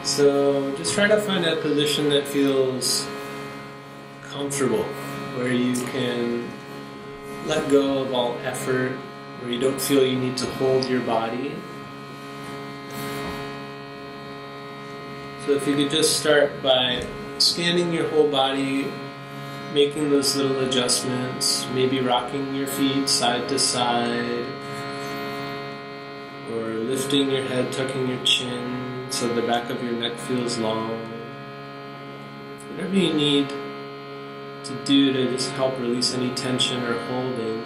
So just try to find a position that feels comfortable, where you can let go of all effort, where you don't feel you need to hold your body. So if you could just start by scanning your whole body, making those little adjustments, maybe rocking your feet side to side, or lifting your head, tucking your chin so the back of your neck feels long. Whatever you need to do to just help release any tension or holding.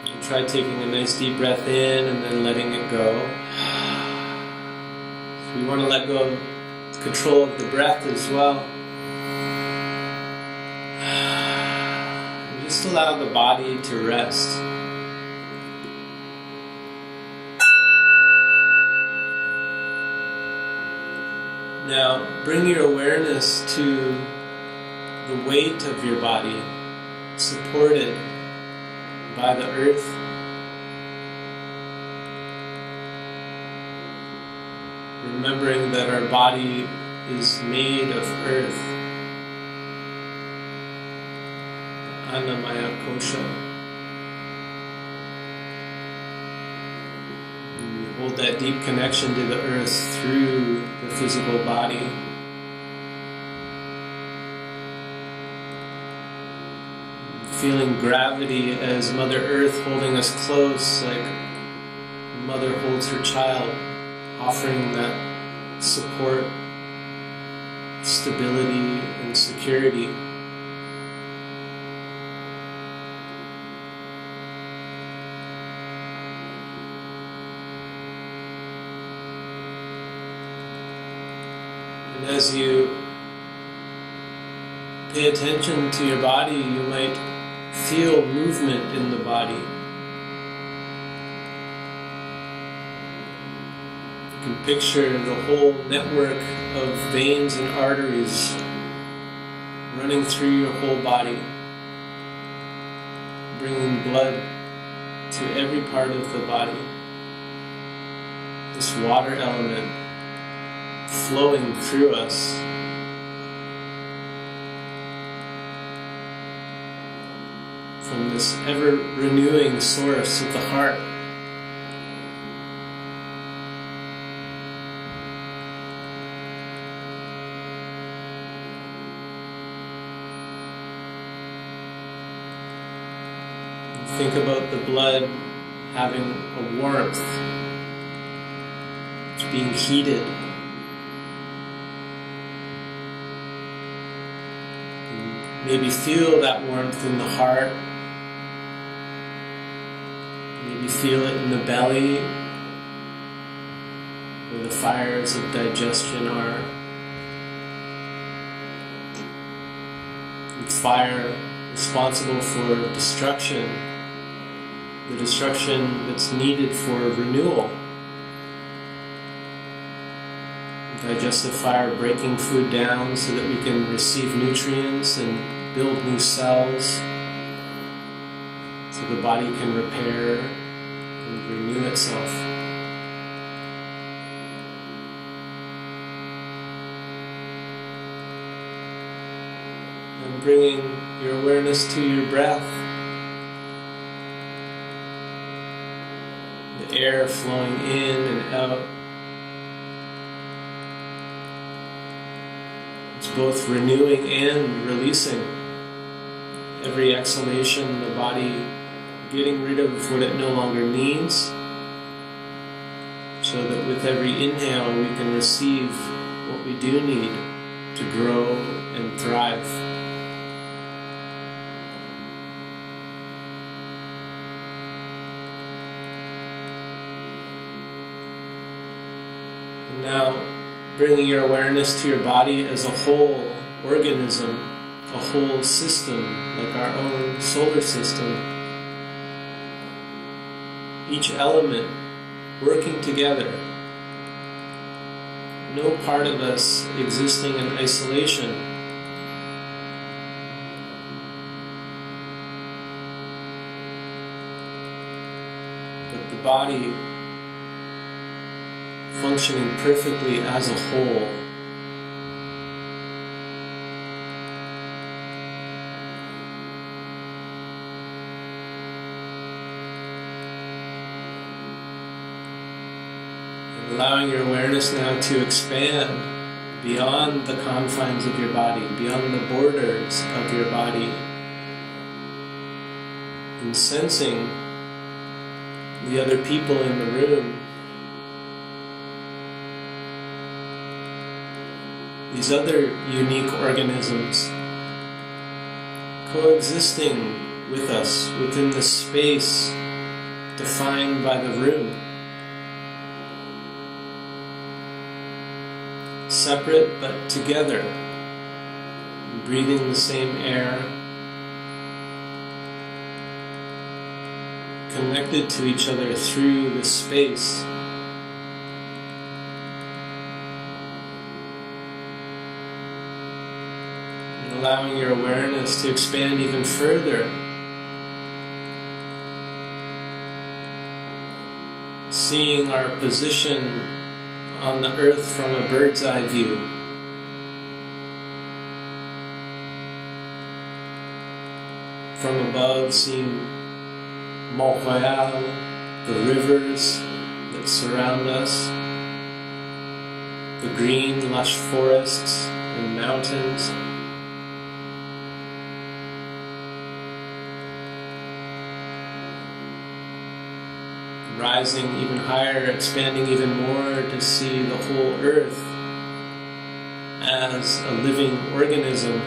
And try taking a nice deep breath in and then letting it go. So we want to let go of control of the breath as well. And just allow the body to rest. Now bring your awareness to the weight of your body, supported by the earth. Remembering that our body is made of earth. Annamaya kosha. And you hold that deep connection to the earth through the physical body. Feeling gravity as Mother Earth holding us close, like a mother holds her child, offering that support, stability, and security. And as you pay attention to your body, you might feel movement in the body. You can picture the whole network of veins and arteries running through your whole body, bringing blood to every part of the body. This water element flowing through us. From this ever-renewing source of the heart. Think about the blood having a warmth. It's being heated. And maybe feel that warmth in the heart. Maybe feel it in the belly, where the fires of digestion are. And fire responsible for destruction, the destruction that's needed for renewal. Digestive fire breaking food down so that we can receive nutrients and build new cells, so the body can repair and renew itself. And bringing your awareness to your breath, the air flowing in and out. It's both renewing and releasing. Every exhalation, the body getting rid of what it no longer needs, so that with every inhale we can receive what we do need to grow and thrive. And now, bringing your awareness to your body as a whole organism, a whole system, like our own solar system. Each element working together. No part of us existing in isolation. But the body functioning perfectly as a whole. And allowing your awareness now to expand beyond the confines of your body, beyond the borders of your body, and sensing the other people in the room, these other unique organisms coexisting with us within the space defined by the room. Separate but together, breathing the same air, connected to each other through the space. And allowing your awareness to expand even further, seeing our position on the earth from a bird's eye view. From above, seeing Mont Royal, the rivers that surround us, the green, lush forests and mountains. Rising even higher, expanding even more to see the whole earth as a living organism,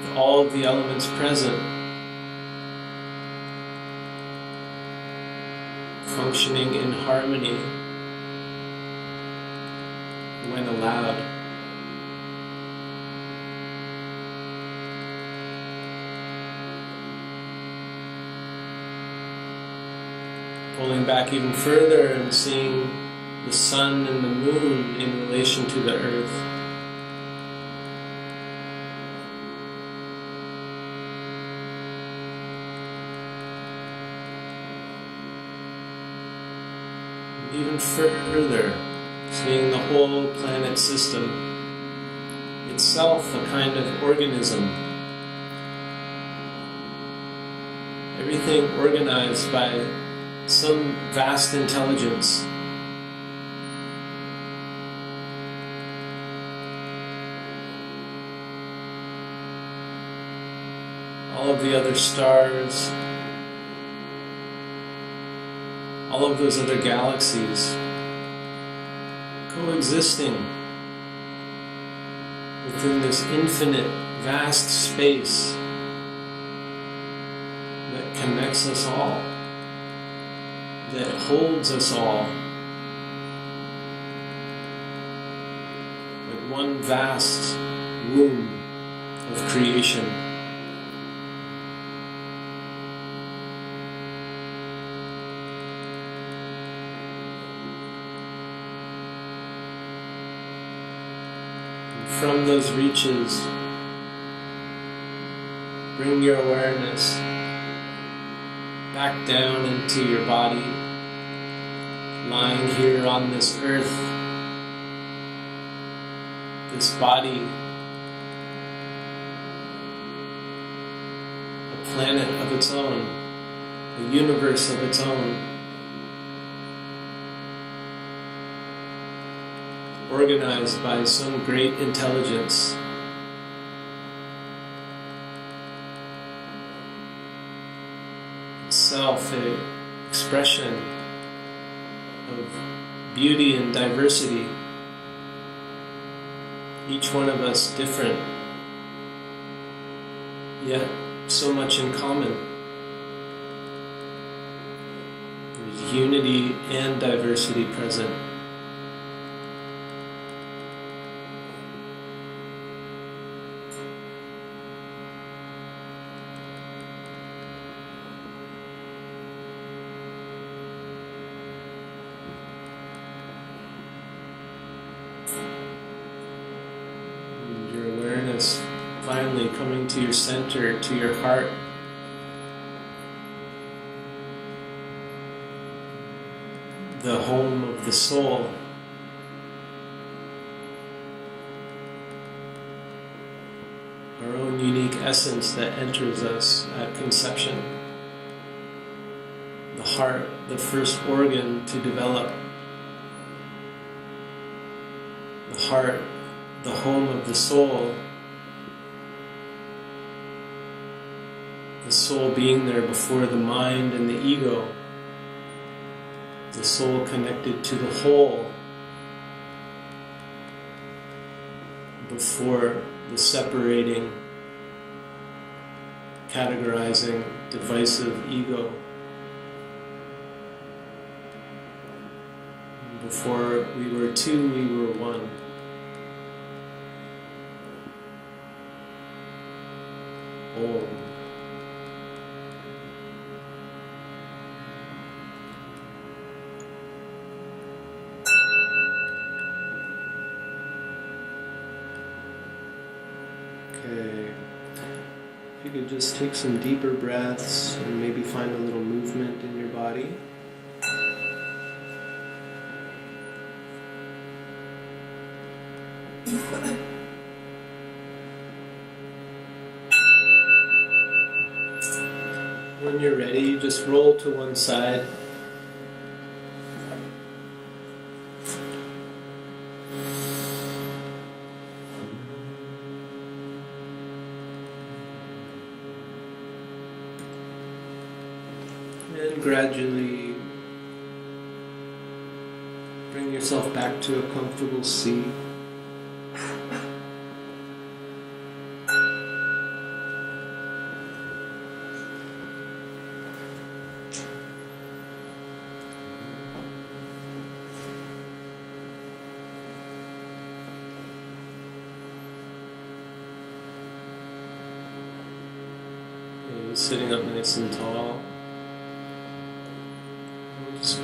with all of the elements present, functioning in harmony when allowed. Pulling back even further and seeing the sun and the moon in relation to the earth. And even further, seeing the whole planet system, itself a kind of organism. Everything organized by some vast intelligence. All of the other stars, all of those other galaxies coexisting within this infinite, vast space that connects us all, that holds us all, like one vast womb of creation. And from those reaches, bring your awareness back down into your body, lying here on this earth, this body, a planet of its own, a universe of its own, organized by some great intelligence. Itself an expression of beauty and diversity, each one of us different, yet so much in common. There's unity and diversity present. Finally coming to your center, to your heart. The home of of the soul. Our own unique essence that enters us at conception. The heart, the first organ to develop. The heart, the home of the soul. The soul being there before the mind and the ego. The soul connected to the whole before the separating, categorizing, divisive ego. Before we were two, we were one. Om. Okay. If you could just take some deeper breaths and maybe find a little movement in your body. When you're ready, just roll to one side. And gradually bring yourself back to a comfortable seat. Okay, sitting up nice and tall. Just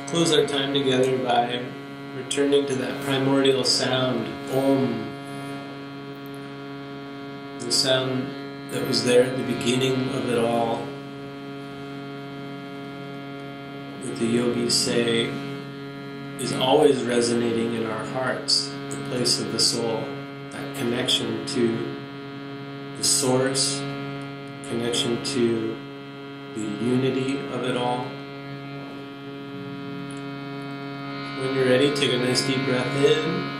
close our time together by returning to that primordial sound, Om. The sound that was there at the beginning of it all, that the yogis say is always resonating in our hearts, the place of the soul, that connection to the source, connection to the unity of it all. When you're ready, take a nice deep breath in.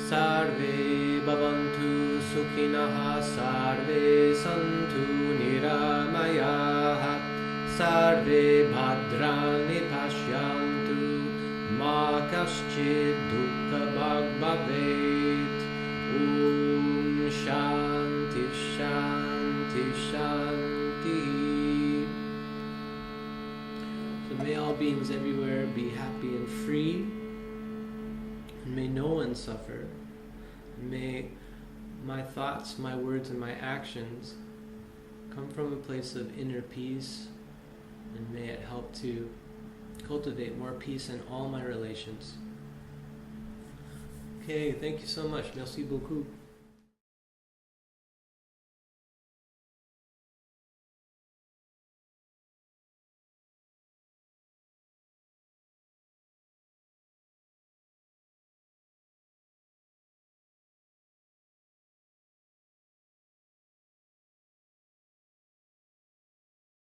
Sarve bhavantu sukhinah, sarve santu niramayaha, sarve bhadrani pashyantu, ma kaschid dukkha bhag bhavet. Om Shanti Shanti Shanti. So may all beings everywhere be happy and free, and may no one suffer. May my thoughts, my words, and my actions come from a place of inner peace, and may it help to cultivate more peace in all my relations. Okay, thank you so much. Merci beaucoup.